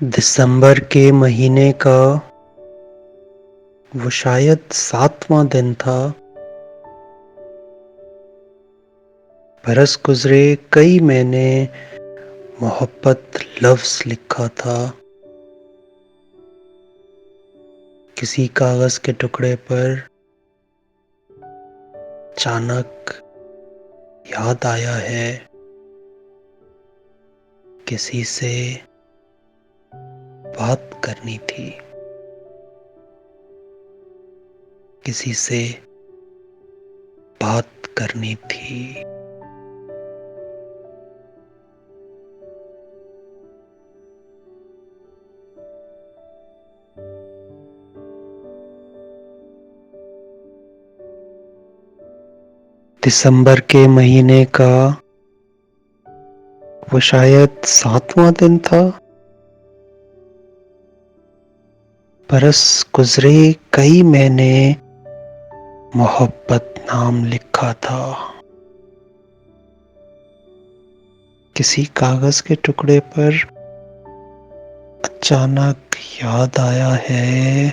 दिसंबर के महीने का वो शायद 7वां दिन था। बरस गुजरे कई मैंने मोहब्बत लफ्ज लिखा था किसी कागज के टुकड़े पर। अचानक याद आया है किसी से बात करनी थी, किसी से बात करनी थी। दिसंबर के महीने का वो शायद 7वां दिन था। बरस गुजरे कई मैंने मोहब्बत नाम लिखा था किसी कागज के टुकड़े पर। अचानक याद आया है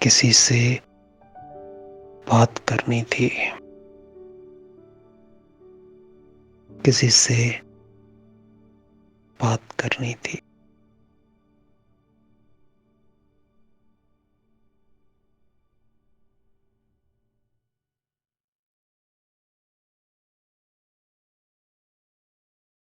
किसी से बात करनी थी, किसी से बात करनी थी।